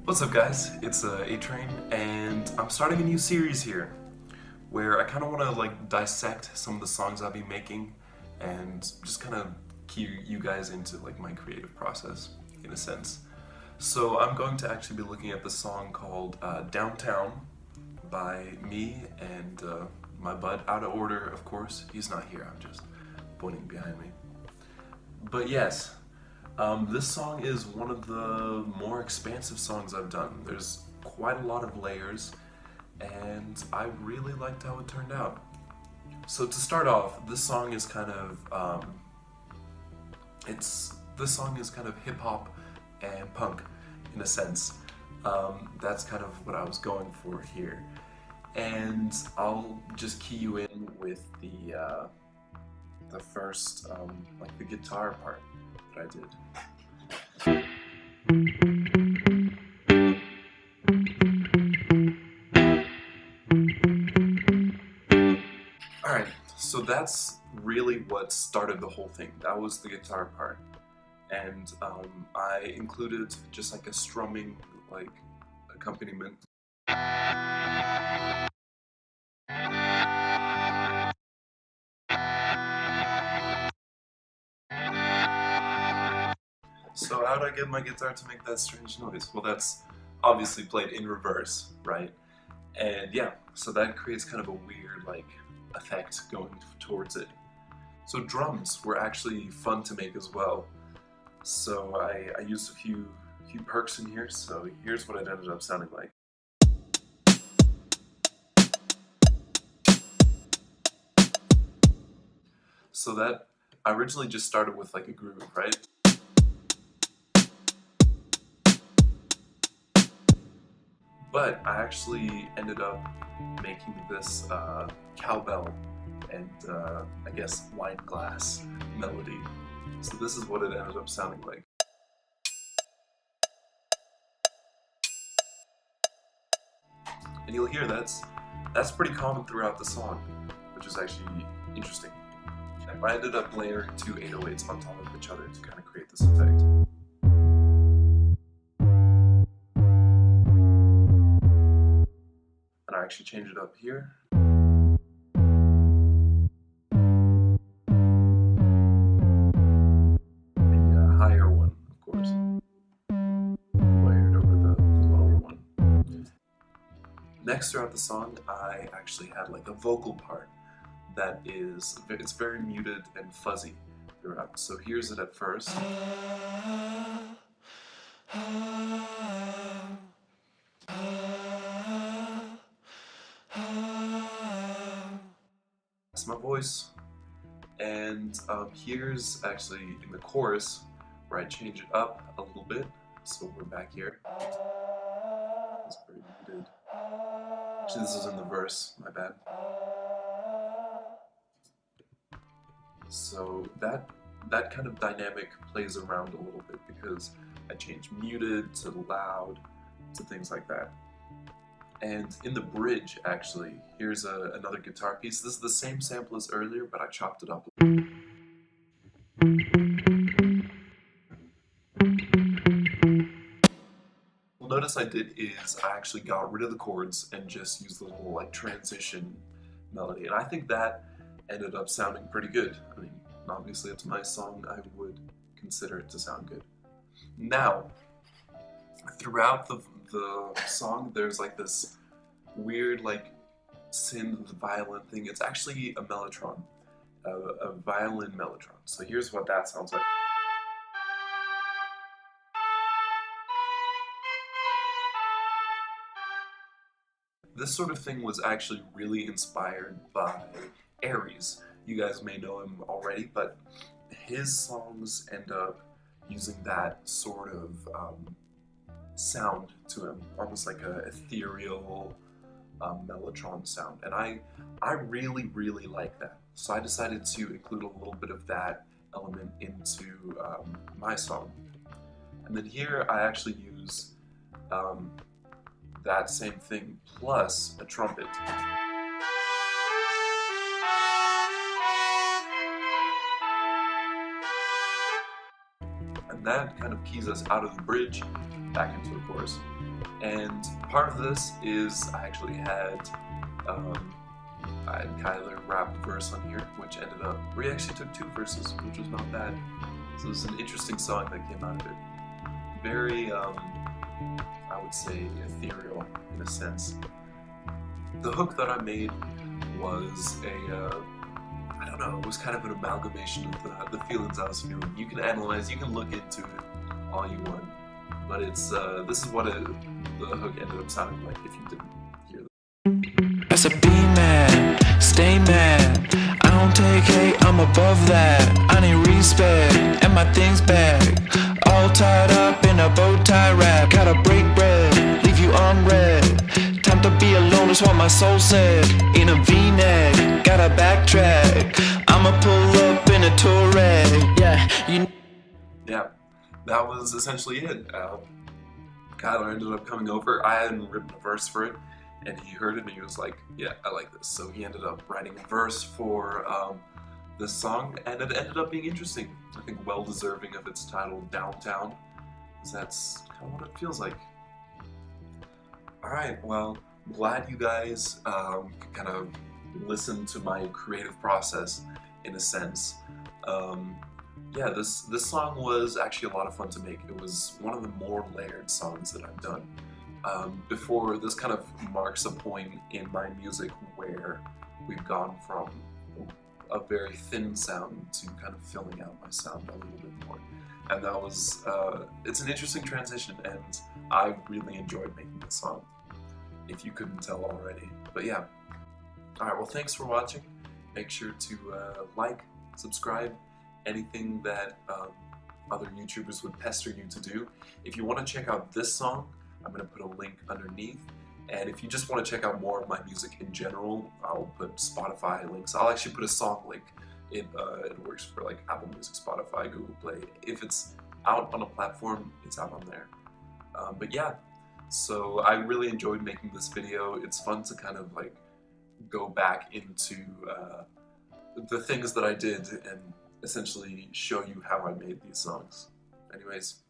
What's up guys, it's ATRAIN and I'm starting a new series here where I kind of want to dissect some of the songs I'll be making and just kind of key you guys into my creative process in a sense. So I'm going to actually be looking at the song called Downtown by me and my bud, out of order of course, he's not here, I'm just pointing behind me. But yes, this song is one of the more expansive songs I've done. There's quite a lot of layers, and I really liked how it turned out. So to start off, this song is kind of hip hop and punk in a sense. That's kind of what I was going for here, and I'll just key you in with the first the guitar part that I did. Alright, so that's really what started the whole thing. That was the guitar part. And I included just a strumming accompaniment. So how did I get my guitar to make that strange noise? Well, that's obviously played in reverse, right? And yeah, so that creates kind of a weird effect going towards it. So drums were actually fun to make as well. So I used a few perks in here, so here's what it ended up sounding like. So that, I originally just started with a groove, right? But I actually ended up making this cowbell and I guess wine glass melody. So this is what it ended up sounding like. And you'll hear that's pretty common throughout the song, which is actually interesting. I ended up layering two 808s on top of each other to kind of create this effect. And I actually changed it up here. The higher one, of course, layered over the lower one. Next, throughout the song, I actually had a vocal part that it's very muted and fuzzy throughout. So here's it at first. That's my voice. And here's actually in the chorus where I change it up a little bit. So we're back here. It's very muted. Actually, this is in the verse, my bad. So that kind of dynamic plays around a little bit because I change muted to loud to things like that. And in the bridge, actually, here's another guitar piece. This is the same sample as earlier, but I chopped it up. Well, notice I did is I actually got rid of the chords and just used the little transition melody, and I think that ended up sounding pretty good. I mean, obviously it's my song, I would consider it to sound good. Now, throughout the song, there's this weird synth violin thing. It's actually a mellotron, a violin mellotron. So here's what that sounds like. This sort of thing was actually really inspired by Aries. You guys may know him already, but his songs end up using that sort of sound to him, almost like a ethereal mellotron sound, and I really like that. So I decided to include a little bit of that element into my song. And then here I actually use that same thing plus a trumpet. And that kind of keys us out of the bridge back into the chorus. And part of this is I actually had Kyler rap a verse on here, which ended up, we actually took 2 verses, which was not bad. So it was an interesting song that came out of it. Very, I would say, ethereal in a sense. The hook that I made was I don't know, it was kind of an amalgamation of the feelings I was feeling. You can analyze, you can look into it all you want, but it's, this is what the hook ended up sounding like if you didn't hear that. As a B-man, stay mad. I don't take hate, I'm above that. I need respect, and my things back. All tied up in a bow tie wrap. Gotta break bread, leave you unread. Time to be alone is what my soul said. In a V-neck, gotta backtrack. I'ma pull up in a Touareg. Yeah, that was essentially it. Kyler ended up coming over. I hadn't written a verse for it, and he heard it and he was like, yeah, I like this. So he ended up writing a verse for this song, and it ended up being interesting. I think well deserving of its title, Downtown, because that's kind of what it feels like. Alright, well, glad you guys could kind of listen to my creative process in a sense. Yeah, this song was actually a lot of fun to make. It was one of the more layered songs that I've done. Before, this kind of marks a point in my music where we've gone from a very thin sound to kind of filling out my sound a little bit more. And that was, it's an interesting transition, and I really enjoyed making this song, if you couldn't tell already. But yeah. Alright, well, thanks for watching. Make sure to like, subscribe, anything that other YouTubers would pester you to do. If you want to check out this song, I'm going to put a link underneath. And if you just want to check out more of my music in general, I'll put Spotify links. I'll actually put a song link. It works for like Apple Music, Spotify, Google Play. If it's out on a platform, it's out on there. But yeah, so I really enjoyed making this video. It's fun to kind of like go back into the things that I did and essentially show you how I made these songs. Anyways,